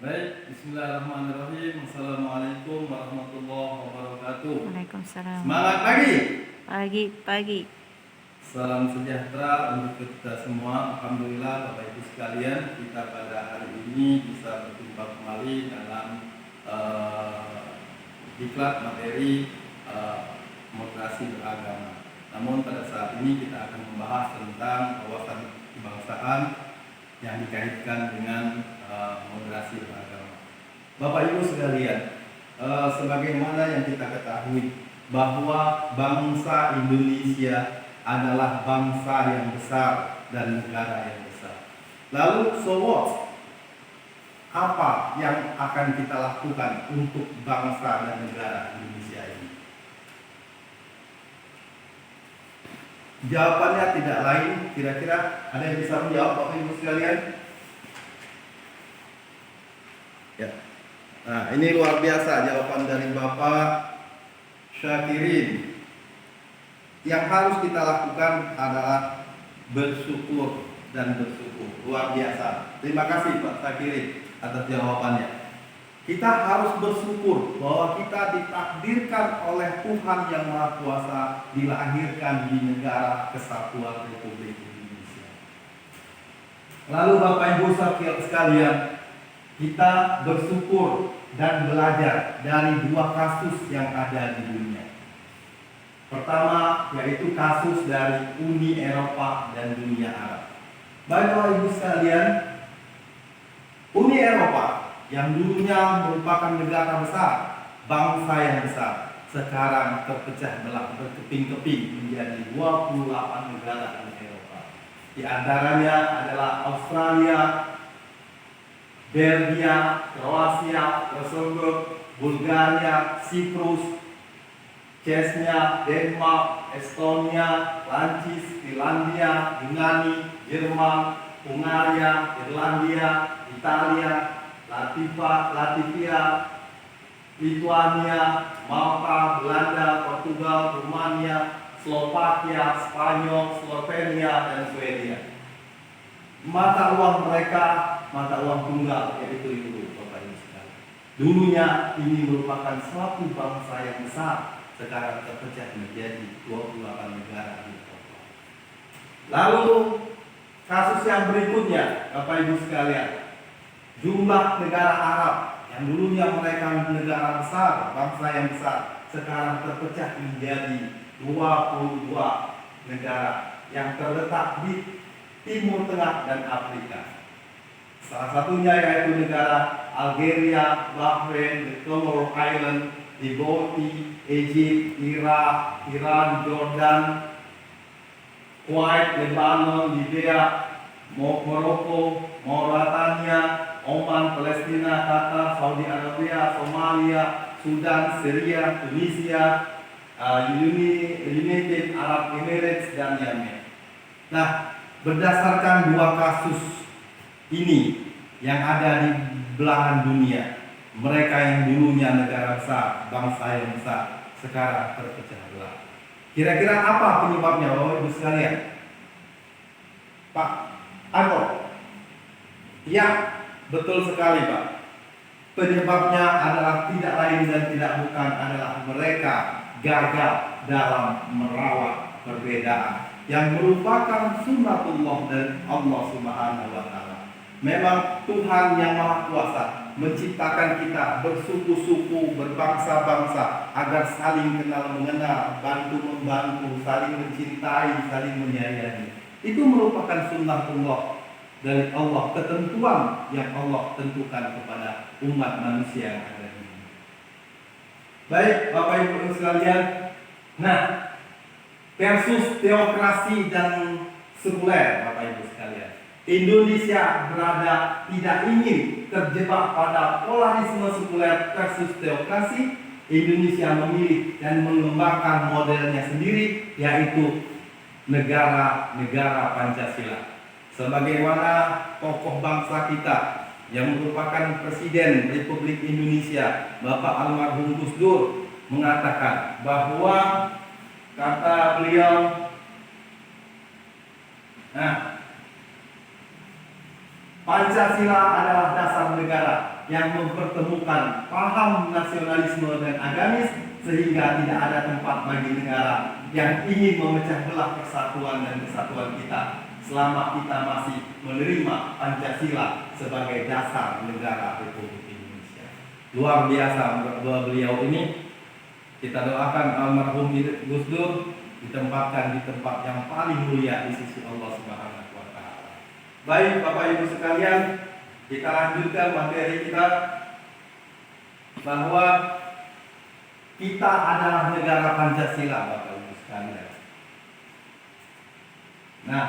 Baik, bismillahirrahmanirrahim. Assalamualaikum warahmatullahi wabarakatuh. Waalaikumsalam. Semangat pagi. Pagi. Salam sejahtera untuk kita semua. Alhamdulillah Bapak Ibu sekalian, kita pada hari ini bisa berjumpa kembali dalam diklat materi moderasi beragama. Namun pada saat ini kita akan membahas tentang wawasan kebangsaan yang dikaitkan dengan moderasi beragama. Bapak Ibu sekalian, sebagaimana yang kita ketahui bahwa bangsa Indonesia adalah bangsa yang besar dan negara yang besar. Lalu so what? Apa yang akan kita lakukan untuk bangsa dan negara Indonesia ini? Jawabannya tidak lain, kira-kira ada yang bisa menjawab Bapak Ibu sekalian? Ya. Nah, ini luar biasa jawaban dari Bapak Syakirin. Yang harus kita lakukan adalah bersyukur dan bersyukur. Luar biasa. Terima kasih Pak Syakirin atas jawabannya. Kita harus bersyukur bahwa kita ditakdirkan oleh Tuhan Yang Maha Kuasa dilahirkan di negara kesatuan Republik Indonesia. Lalu Bapak Ibu sekalian, kita bersyukur dan belajar dari dua kasus yang ada di dunia. Pertama, yaitu kasus dari Uni Eropa dan dunia Arab. Bapak Ibu sekalian, Uni Eropa yang dulunya merupakan negara besar, bangsa yang besar, sekarang terpecah belah berkeping-keping menjadi 28 negara Uni Eropa. Di antaranya adalah Australia, Belgia, Kroasia, Luxembourg, Bulgaria, Siprus, Chechnya, Denmark, Estonia, Prancis, Finlandia, Yunani, Jerman, Hungaria, Irlandia, Italia, Latvia, Lituania, Malta, Belanda, Portugal, Rumania, Slovakia, Spanyol, Slovenia, dan Swedia. Mata uang mereka, mata uang tunggal, yaitu euro, Bapak Ibu sekalian. Dulunya ini merupakan suatu bangsa yang besar, sekarang terpecah menjadi 28 negara di Eropa. Lalu kasus yang berikutnya, Bapak Ibu sekalian, jumlah negara Arab yang dulunya mereka negara besar, bangsa yang besar, sekarang terpecah menjadi 22 negara yang terletak di Timur Tengah dan Afrika. Salah satunya yaitu negara Algeria, Bahrain, the Comoro Island, Djibouti, Egypt, Irak, Iran, Jordan, Kuwait, Lebanon, Libya, Maroko, Mauritania, Oman, Palestina, Qatar, Saudi Arabia, Somalia, Sudan, Syria, Tunisia, United Arab Emirates, dan Yemen. Nah, berdasarkan dua kasus ini yang ada di belahan dunia, mereka yang dulunya negara besar, bangsa yang besar, sekarang terpecah belah. Kira-kira apa penyebabnya, Bapak Ibu sekalian? Pak Anto? Ya, betul sekali Pak. Penyebabnya adalah tidak lain dan tidak bukan adalah mereka gagal dalam merawat perbedaan yang merupakan sunnatullah dari Allah Subhanahu wa Ta'ala. Memang Tuhan Yang Maha Kuasa menciptakan kita bersuku-suku, berbangsa-bangsa agar saling kenal mengenal, bantu membantu, saling mencintai, saling menyayangi. Itu merupakan sunnatullah dari Allah, ketentuan yang Allah tentukan kepada umat manusia yang ada di sini. Baik, Bapak Ibu sekalian. Nah, versus teokrasi dan sekuler, Bapak Ibu sekalian. Indonesia berada tidak ingin terjebak pada polarisme sekuler versus teokrasi. Indonesia memilih dan mengembangkan modelnya sendiri, yaitu negara Pancasila. Sebagaimana tokoh bangsa kita yang merupakan Presiden Republik Indonesia, Bapak almarhum Gus Dur, mengatakan bahwa, kata beliau, Pancasila adalah dasar negara yang mempertemukan paham nasionalisme dan agamis sehingga tidak ada tempat bagi negara yang ingin memecah belah persatuan dan kesatuan kita selama kita masih menerima Pancasila sebagai dasar negara Republik Indonesia. Luar biasa beliau ini. Kita doakan almarhum Gus Dur ditempatkan di tempat yang paling mulia di sisi Allah Subhanahu wa taala. Baik Bapak Ibu sekalian, kita lanjutkan materi kita bahwa kita adalah negara Pancasila, Bapak Ibu sekalian. Nah,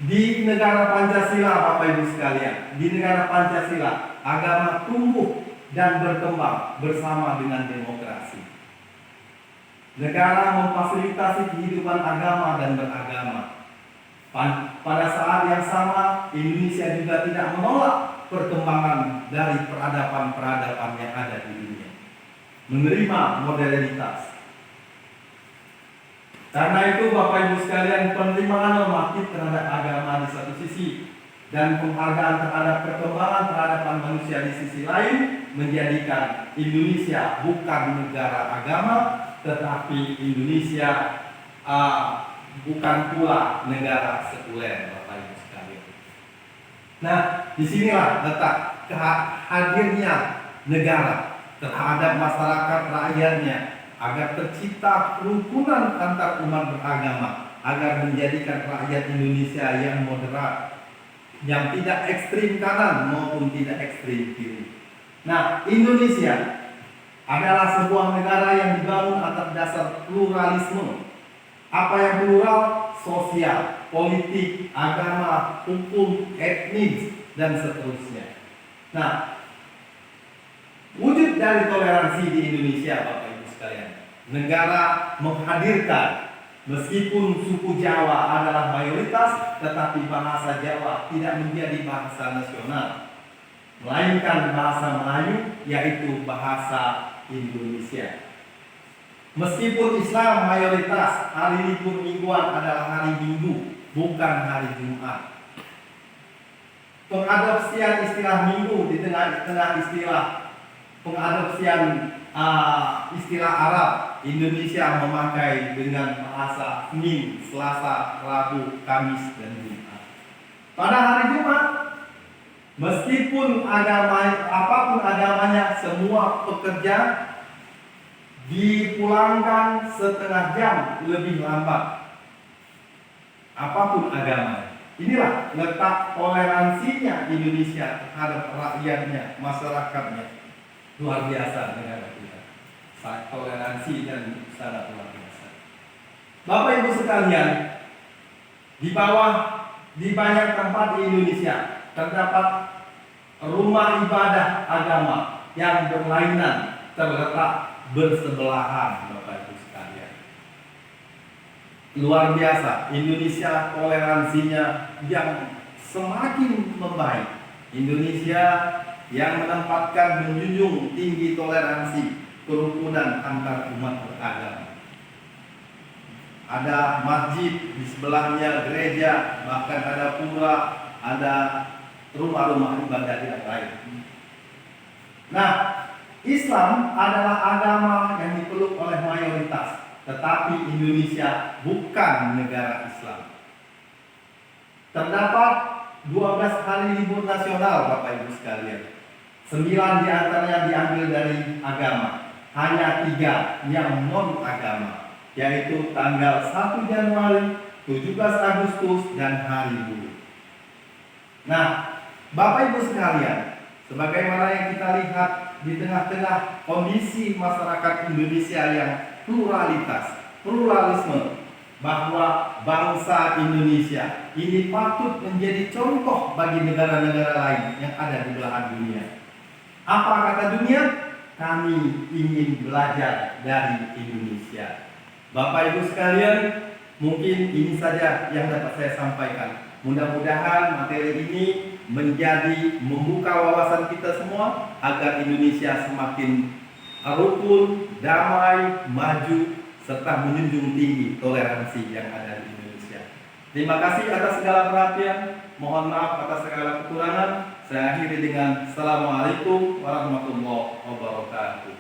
di negara Pancasila, Bapak Ibu sekalian, di negara Pancasila, agama tumbuh dan berkembang bersama dengan demokrasi. Negara memfasilitasi kehidupan agama dan beragama. Pada saat yang sama, Indonesia juga tidak menolak perkembangan dari peradaban-peradaban yang ada di dunia. Menerima modernitas. Karena itu Bapak Ibu sekalian, penerimaan normatif terhadap agama di satu sisi dan penghargaan terhadap perkembangan peradaban manusia di sisi lain menjadikan Indonesia bukan negara agama, tetapi Indonesia bukan pula negara sekuler, Bapak Ibu sekalian. Nah, disinilah letak hadirnya negara terhadap masyarakat rakyatnya agar tercipta kerukunan antar umat beragama, agar menjadikan rakyat Indonesia yang moderat, yang tidak ekstrim kanan maupun tidak ekstrim kiri. Nah, Indonesia adalah sebuah negara yang dibangun atas dasar pluralisme. Apa yang plural? Sosial, politik, agama, hukum, etnis, dan seterusnya. Nah, wujud dari toleransi di Indonesia, Bapak Ibu sekalian, negara menghadirkan meskipun suku Jawa adalah mayoritas, tetapi bahasa Jawa tidak menjadi bahasa nasional, melainkan bahasa Melayu, yaitu bahasa Indonesia. Meskipun Islam mayoritas, hari libur mingguan adalah hari Minggu, bukan hari Jumat. Pengadopsian istilah Minggu di tengah istilah pengadopsian istilah Arab, Indonesia memakai dengan bahasa Senin, Selasa, Rabu, Kamis, dan Jumat. Pada hari Jumat, meskipun apapun agamanya, semua pekerja dipulangkan setengah jam lebih lambat. Apapun agama. Inilah letak toleransinya Indonesia terhadap rakyatnya, masyarakatnya. Luar biasa negara kita. Toleransi dan sangat luar biasa. Bapak Ibu sekalian, di banyak tempat di Indonesia terdapat rumah ibadah agama yang berlainan, terletak bersebelahan, Bapak Ibu sekalian. Luar biasa, Indonesia toleransinya yang semakin membaik. Indonesia yang menempatkan menjunjung tinggi toleransi kerukunan antar umat beragama. Ada masjid di sebelahnya, gereja, bahkan ada pura, ada rumah-rumah ibadah yang lain. Nah, Islam adalah agama yang dipeluk oleh mayoritas, tetapi Indonesia bukan negara Islam. Terdapat 12 hari libur nasional, Bapak Ibu sekalian. 9 diantaranya diambil dari agama, hanya 3 yang non agama, yaitu tanggal 1 Januari, 17 Agustus, dan Hari Buruh. Nah, Bapak Ibu sekalian, sebagaimana yang kita lihat di tengah-tengah kondisi masyarakat Indonesia yang pluralisme, bahwa bangsa Indonesia ini patut menjadi contoh bagi negara-negara lain yang ada di belahan dunia. Apa kata dunia? Kami ingin belajar dari Indonesia. Bapak Ibu sekalian, mungkin ini saja yang dapat saya sampaikan. Mudah-mudahan materi ini membuka wawasan kita semua agar Indonesia semakin rukun, damai, maju, serta menjunjung tinggi toleransi yang ada di Indonesia. Terima kasih atas segala perhatian. Mohon maaf atas segala kekurangan. Saya akhiri dengan Assalamualaikum warahmatullahi wabarakatuh.